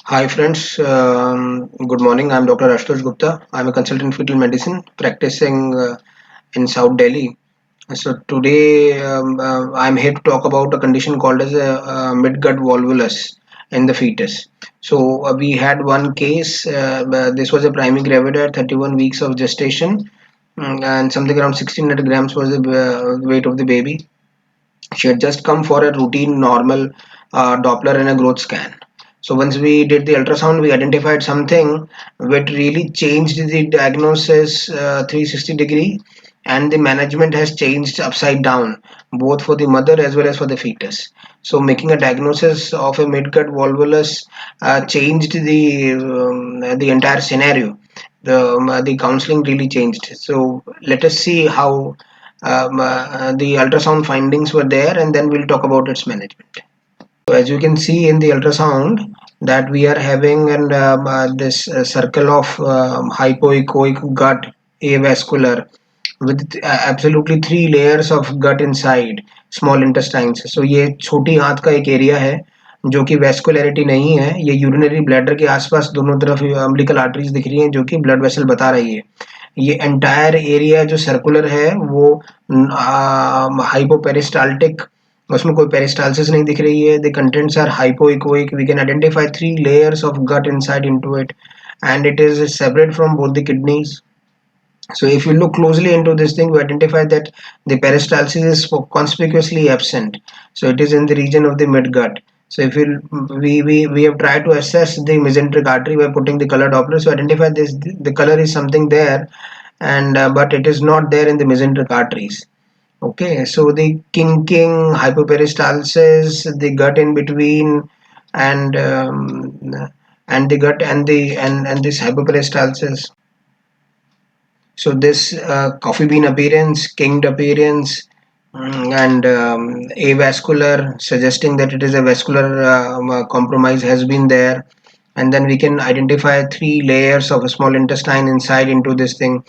Hi friends, good morning. I'm Dr. Ashutosh Gupta. I'm a consultant in fetal medicine practicing in South Delhi. So today I'm here to talk about a condition called as a midgut volvulus in the fetus. So we had one case. This was a primary gravida, 31 weeks of gestation, and something around 1600 grams was the weight of the baby. She had just come for a routine normal Doppler and a growth scan. So once we did the ultrasound, we identified something which really changed the diagnosis 360 degree, and the management has changed upside down, both for the mother as well as for the fetus. So making a diagnosis of a midgut volvulus changed the entire scenario. The counseling really changed. So let us see how the ultrasound findings were there, and then we'll talk about its management. So as you can see in the ultrasound that we are having this circle of hypoechoic gut avascular with absolutely three layers of gut inside small intestines. So ये छोटी आंत का एक area है जो कि vascularity नहीं है, ये यूरिनरी ब्लैडर के आसपास दोनों तरफ अम्बिलिकल आर्टरीज दिख रही हैं जो कि ब्लड वेसल बता रही है. ये एंटायर एरिया जो सर्कुलर है वो हाइपोपेरिस्टाल्टिक, उसमें कोई पेरिस्टालसिस नहीं दिख रही है. The contents are hypoechoic. We can identify three layers of gut inside into it and it is separate from both the kidneys. So if you look closely into this thing, we identify that the peristalsis is conspicuously absent. So it is in the region of the midgut. So if we have tried to assess the mesenteric artery by putting the color Doppler. So identify this, the color is something there, and but it is not there in the mesenteric arteries. Okay, so the kinking, hypoperistalsis, the gut in between, and the gut and this hypoperistalsis. So this coffee bean appearance, kinged appearance, and avascular, suggesting that it is a vascular compromise has been there. And then we can identify three layers of a small intestine inside into this thing.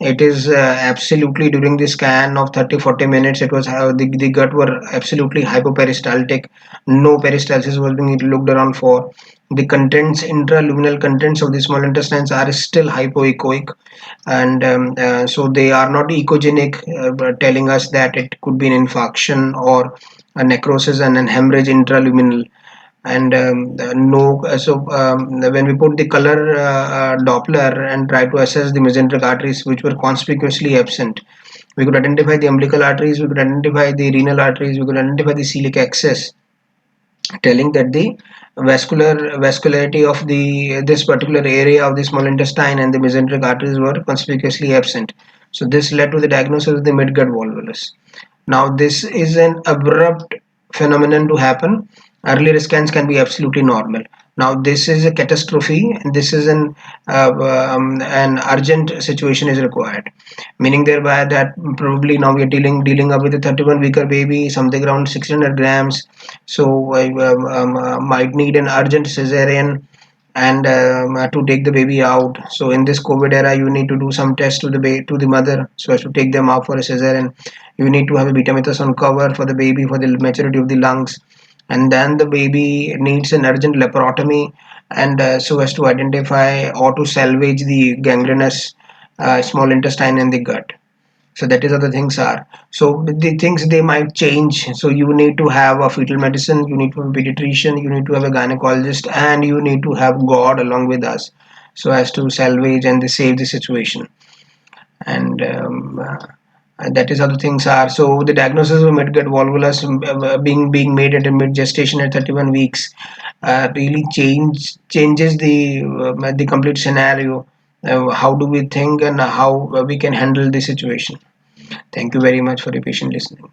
It is absolutely during the scan of 30-40 minutes, it was the gut were absolutely hypoperistaltic. No peristalsis was being looked around for. The contents, intraluminal contents of the small intestines are still hypoechoic, and so they are not ecogenic, telling us that it could be an infarction or a necrosis and an hemorrhage intraluminal. And no so when we put the color Doppler and try to assess the mesenteric arteries which were conspicuously absent, we could identify the umbilical arteries, we could identify the renal arteries, we could identify the celiac axis, telling that the vascularity of the this particular area of the small intestine and the mesenteric arteries were conspicuously absent. So this led to the diagnosis of the midgut volvulus. Now this is an abrupt phenomenon to happen. Earlier scans can be absolutely normal. Now this is a catastrophe, and this is an urgent situation is required. Meaning thereby that probably now we are dealing up with a 31 weeker baby, something around 600 grams. So I might need an urgent cesarean and to take the baby out. So in this COVID era, you need to do some tests to the mother so as to take them out for a cesarean. You need to have a betamethasone cover for the baby for the maturity of the lungs, and then the baby needs an urgent laparotomy, and so as to identify or to salvage the gangrenous small intestine and the gut. So that is how the things are. So the things they might change. So you need to have a fetal medicine, you need to have a pediatrician, you need to have a gynecologist, and you need to have God along with us so as to salvage and save the situation. And that is how the things are. So the diagnosis of midgut volvulus being made at a mid gestation at 31 weeks really changes the complete scenario. How do we think and how we can handle the situation? Thank you very much for your patient listening.